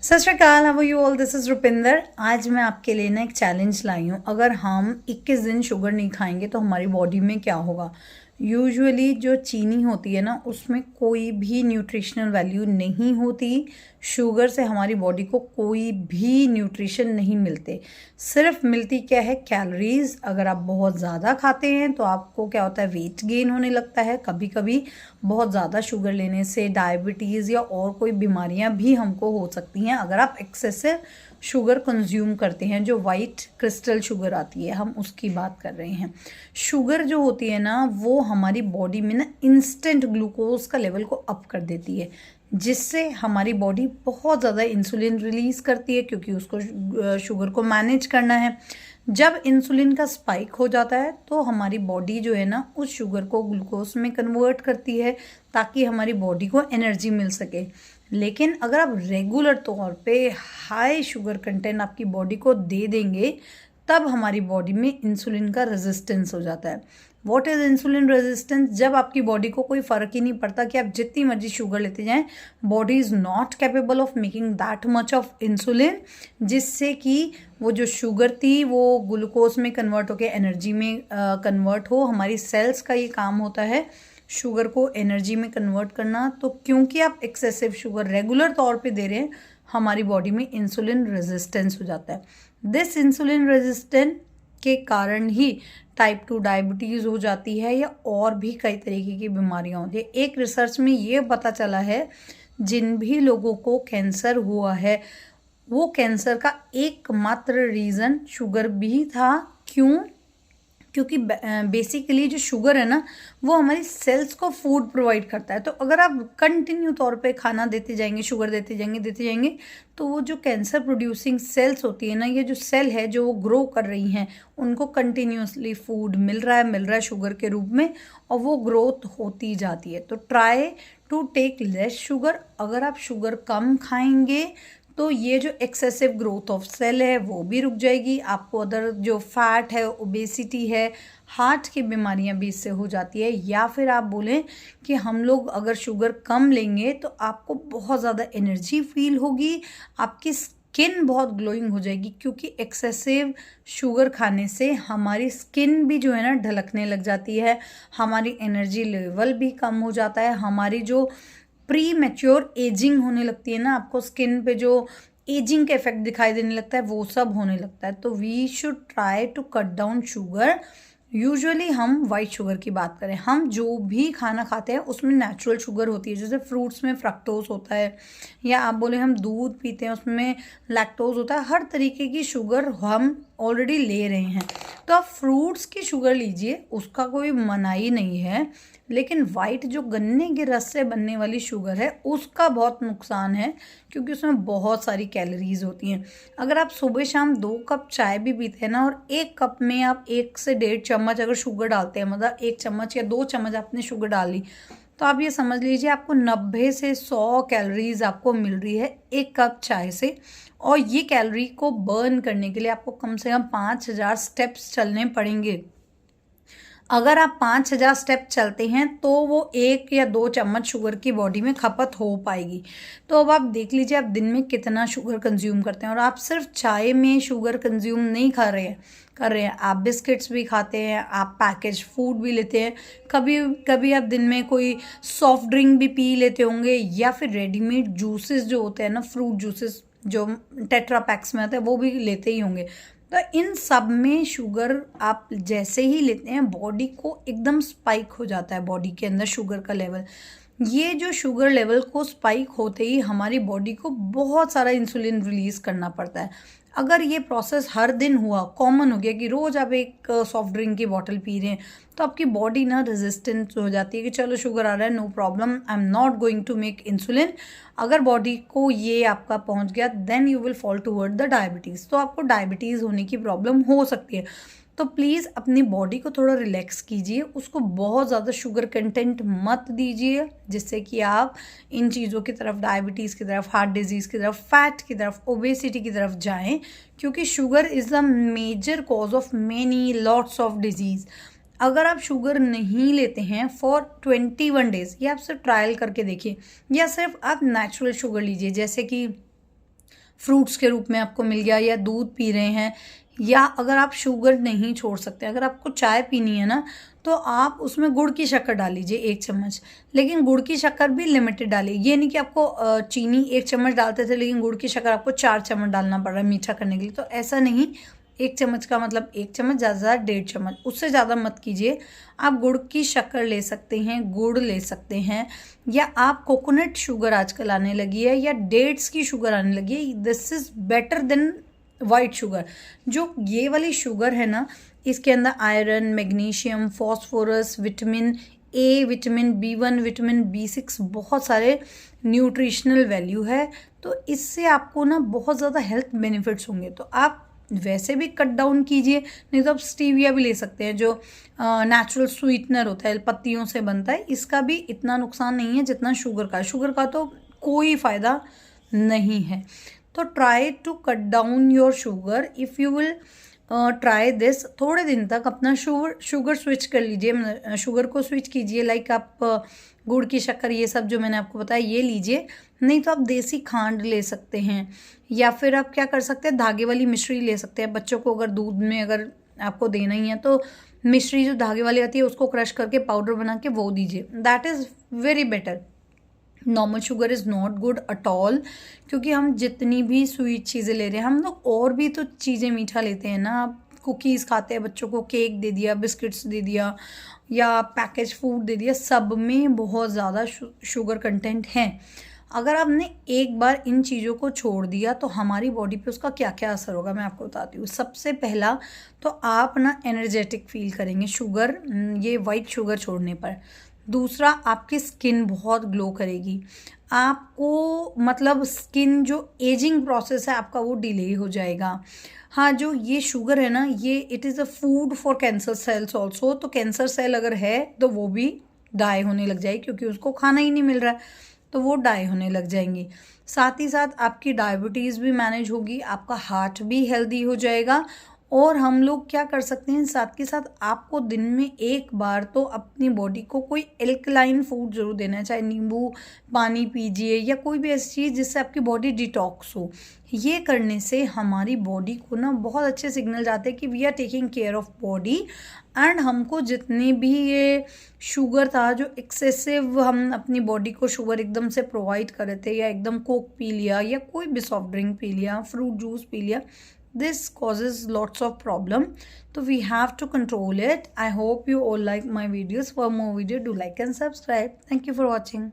सत श्रीकाल, how are you all. This is Rupinder. आज मैं आपके लिए ना एक चैलेंज लाई हूँ। अगर हम 21 दिन शुगर नहीं खाएंगे तो हमारी बॉडी में क्या होगा। यूजुअली जो चीनी होती है ना, उसमें कोई भी न्यूट्रिशनल वैल्यू नहीं होती। शुगर से हमारी बॉडी को कोई भी न्यूट्रिशन नहीं मिलते। सिर्फ मिलती क्या है, कैलोरीज। अगर आप बहुत ज़्यादा खाते हैं तो आपको क्या होता है, वेट गेन होने लगता है। कभी कभी बहुत ज़्यादा शुगर लेने से डायबिटीज़ या और कोई बीमारियां भी हमको हो सकती हैं अगर आप एक्सेसिव शुगर कंज्यूम करते हैं। जो वाइट क्रिस्टल शुगर आती है, हम उसकी बात कर रहे हैं। शुगर जो होती है ना, वो हमारी बॉडी में ना इंस्टेंट ग्लूकोज का लेवल को अप कर देती है, जिससे हमारी बॉडी बहुत ज़्यादा इंसुलिन रिलीज़ करती है, क्योंकि उसको शुगर को मैनेज करना है। जब इंसुलिन का स्पाइक हो जाता है तो हमारी बॉडी जो है ना, उस शुगर को ग्लूकोज में कन्वर्ट करती है ताकि हमारी बॉडी को एनर्जी मिल सके। लेकिन अगर आप रेगुलर तौर पे हाई शुगर कंटेंट आपकी बॉडी को दे देंगे, तब हमारी बॉडी में इंसुलिन का रेजिस्टेंस हो जाता है। What is insulin resistance? जब आपकी बॉडी को कोई फ़र्क ही नहीं पड़ता कि आप जितनी मर्जी शुगर लेते जाएं, body is not capable of making that much of insulin, जिससे कि वो जो शुगर थी वो ग्लूकोज में कन्वर्ट होकर एनर्जी में कन्वर्ट हो। हमारी सेल्स का ये काम होता है शुगर को एनर्जी में कन्वर्ट करना। तो क्योंकि आप एक्सेसिव शुगर रेगुलर तौर पे दे रहे हैं, हमारी बॉडी में इंसुलिन रेजिस्टेंस हो जाता है। दिस इंसुलिन रेजिस्टेंस के कारण ही टाइप 2 डायबिटीज़ हो जाती है, या और भी कई तरीके की बीमारियां होती है। एक रिसर्च में ये पता चला है, जिन भी लोगों को कैंसर हुआ है, वो कैंसर का एकमात्र रीज़न शुगर भी था। क्यों? क्योंकि बेसिकली जो शुगर है ना, वो हमारी सेल्स को फूड प्रोवाइड करता है। तो अगर आप कंटिन्यू तौर पे खाना देते जाएंगे, शुगर देते जाएंगे, तो वो जो कैंसर प्रोड्यूसिंग सेल्स होती है ना, ये जो सेल है जो वो ग्रो कर रही हैं, उनको कंटिन्यूसली फूड मिल रहा है शुगर के रूप में, और वो ग्रोथ होती जाती है। तो try to take less sugar. अगर आप शुगर कम खाएंगे तो ये जो एक्सेसिव ग्रोथ ऑफ सेल है वो भी रुक जाएगी। आपको अदर जो फैट है, ओबेसिटी है, हार्ट की बीमारियां भी इससे हो जाती है। या फिर आप बोलें कि हम लोग अगर शुगर कम लेंगे तो आपको बहुत ज़्यादा एनर्जी फील होगी, आपकी स्किन बहुत ग्लोइंग हो जाएगी। क्योंकि एक्सेसिव शुगर खाने से हमारी स्किन भी जो है ना ढलकने लग जाती है, हमारी एनर्जी लेवल भी कम हो जाता है, हमारी जो प्री मैच्योर एजिंग होने लगती है ना, आपको स्किन पे जो एजिंग का इफेक्ट दिखाई देने लगता है, वो सब होने लगता है। तो we should try to cut down sugar. Usually हम वाइट शुगर की बात करें, हम जो भी खाना खाते हैं उसमें नेचुरल शुगर होती है। जैसे फ्रूट्स में फ्रक्टोज होता है, या आप बोले हम दूध पीते हैं उसमें लैक्टोज होता है। हर तरीके की शुगर हम ऑलरेडी ले रहे हैं, तो आप फ्रूट्स की शुगर लीजिए, उसका कोई मनाही नहीं है। लेकिन वाइट जो गन्ने के रस से बनने वाली शुगर है, उसका बहुत नुकसान है, क्योंकि उसमें बहुत सारी कैलोरीज होती हैं। अगर आप सुबह शाम 2 कप चाय भी पीते हैं ना, और 1 कप में आप 1 से 1.5 चम्मच अगर शुगर डालते हैं, मतलब 1 चम्मच या 2 चम्मच आपने शुगर डाली, तो आप ये समझ लीजिए आपको 90 से 100 कैलोरीज आपको मिल रही है 1 कप चाय से। और ये कैलोरी को बर्न करने के लिए आपको कम से कम 5000 स्टेप्स चलने पड़ेंगे। अगर आप 5000 स्टेप चलते हैं तो वो 1 या 2 चम्मच शुगर की बॉडी में खपत हो पाएगी। तो अब आप देख लीजिए आप दिन में कितना शुगर कंज्यूम करते हैं। और आप सिर्फ चाय में शुगर कंज्यूम नहीं कर रहे हैं, आप बिस्किट्स भी खाते हैं, आप पैकेज फूड भी लेते हैं, कभी कभी आप दिन में कोई सॉफ्ट ड्रिंक भी पी लेते होंगे, या फिर रेडीमेड जूसेस जो होते हैं ना, फ्रूट जूसेस जो टेट्रा पैक्स में आते हैं, वो भी लेते ही होंगे। तो इन सब में शुगर आप जैसे ही लेते हैं, बॉडी को एकदम स्पाइक हो जाता है, बॉडी के अंदर शुगर का लेवल। ये जो शुगर लेवल को स्पाइक होते ही हमारी बॉडी को बहुत सारा इंसुलिन रिलीज करना पड़ता है। अगर ये प्रोसेस हर दिन हुआ, कॉमन हो गया कि रोज आप एक सॉफ्ट ड्रिंक की बॉटल पी रहे हैं, तो आपकी बॉडी ना रेजिस्टेंट हो जाती है कि चलो शुगर आ रहा है, no problem, I am not going to make insulin. अगर बॉडी को ये आपका पहुंच गया, then you will fall toward the diabetes. तो आपको डायबिटीज़ होने की प्रॉब्लम हो सकती है। तो प्लीज़ अपनी बॉडी को थोड़ा रिलैक्स कीजिए, उसको बहुत ज़्यादा शुगर कंटेंट मत दीजिए, जिससे कि आप इन चीज़ों की तरफ, डायबिटीज़ की तरफ, हार्ट डिजीज़ की तरफ, फैट की तरफ, ओबेसिटी की तरफ जाएं। क्योंकि sugar is the major cause of many lots of disease. अगर आप शुगर नहीं लेते हैं फॉर 21 डेज, या आप सिर्फ ट्रायल करके देखिए, या सिर्फ आप नेचुरल शुगर लीजिए, जैसे कि फ्रूट्स के रूप में आपको मिल गया, या दूध पी रहे हैं, या अगर आप शुगर नहीं छोड़ सकते, अगर आपको चाय पीनी है ना तो आप उसमें गुड़ की शक्कर डाल लीजिए 1 चम्मच, लेकिन गुड़ की शक्कर भी लिमिटेड डालिए। ये नहीं कि आपको चीनी 1 चम्मच डालते थे लेकिन गुड़ की शक्कर आपको 4 चम्मच डालना पड़ रहा है मीठा करने के लिए, तो ऐसा नहीं। 1 चम्मच का मतलब 1 चम्मच, ज़्यादा से ज़्यादा 1.5 चम्मच, उससे ज़्यादा मत कीजिए। आप गुड़ की शक्कर ले सकते हैं, गुड़ ले सकते हैं, या आप कोकोनट शुगर आजकल आने लगी है, या डेट्स की शुगर आने लगी है। This is better than white sugar. जो ये वाली शुगर है ना, इसके अंदर iron, magnesium, phosphorus, vitamin A, vitamin B1, vitamin B6, बहुत सारे न्यूट्रिशनल वैल्यू है। तो इससे आपको ना बहुत ज़्यादा हेल्थ बेनिफिट्स होंगे। तो आप वैसे भी कट डाउन कीजिए, नहीं तो आप स्टीविया भी ले सकते हैं जो नेचुरल स्वीटनर होता है, पत्तियों से बनता है। इसका भी इतना नुकसान नहीं है जितना शुगर का। शुगर का तो कोई फ़ायदा नहीं है। तो try to cut down your sugar. If you will try this, थोड़े दिन तक अपना शुगर स्विच कर लीजिए, शुगर को स्विच कीजिए। लाइक आप गुड़ की शक्कर, ये सब जो मैंने आपको बताया ये लीजिए, नहीं तो आप देसी खांड ले सकते हैं, या फिर आप क्या कर सकते हैं, धागे वाली मिश्री ले सकते हैं। बच्चों को अगर दूध में अगर आपको देना ही है तो मिश्री जो धागे वाली आती है उसको क्रश करके पाउडर बना के वो दीजिए, that is very better. Normal sugar is not good at all, क्योंकि हम जितनी भी स्वीट चीज़ें ले रहे हैं, हम लोग और भी तो चीज़ें मीठा लेते हैं ना। आप कुकीज़ खाते हैं, बच्चों को केक दे दिया, बिस्किट्स दे दिया, या पैकेज फूड दे दिया, सब में बहुत ज़्यादा शुगर कंटेंट है। अगर आपने एक बार इन चीज़ों को छोड़ दिया तो हमारी बॉडी पे उसका क्या क्या असर होगा मैं आपको बताती हूँ। सबसे पहला तो आप ना एनर्जेटिक फील करेंगे शुगर, ये वाइट शुगर छोड़ने पर। दूसरा, आपकी स्किन बहुत ग्लो करेगी, आपको मतलब स्किन जो एजिंग प्रोसेस है आपका वो डिले हो जाएगा। हाँ, जो ये शुगर है ना, ये it is a food for cancer cells also. तो कैंसर सेल अगर है तो वो भी डाई होने लग जाएगी, क्योंकि उसको खाना ही नहीं मिल रहा है, तो वो डाई होने लग जाएंगी। साथ ही साथ आपकी डायबिटीज़ भी मैनेज होगी, आपका हार्ट भी हेल्दी हो जाएगा। और हम लोग क्या कर सकते हैं, साथ के साथ आपको दिन में एक बार तो अपनी बॉडी को कोई एल्कलाइन फूड ज़रूर देना है, चाहे नींबू पानी पीजिए या कोई भी ऐसी चीज़ जिससे आपकी बॉडी डिटॉक्स हो। ये करने से हमारी बॉडी को ना बहुत अच्छे सिग्नल जाते हैं कि we are taking care of body. And हमको जितने भी ये शुगर था जो एक्सेसिव, हम अपनी बॉडी को शुगर एकदम से प्रोवाइड कर रहे थे, या एकदम कोक पी लिया या कोई भी सॉफ्ट ड्रिंक पी लिया, फ्रूट जूस पी लिया, this causes lots of problem. So we have to control it. I hope you all like my videos. For more video, do like and subscribe. Thank you for watching.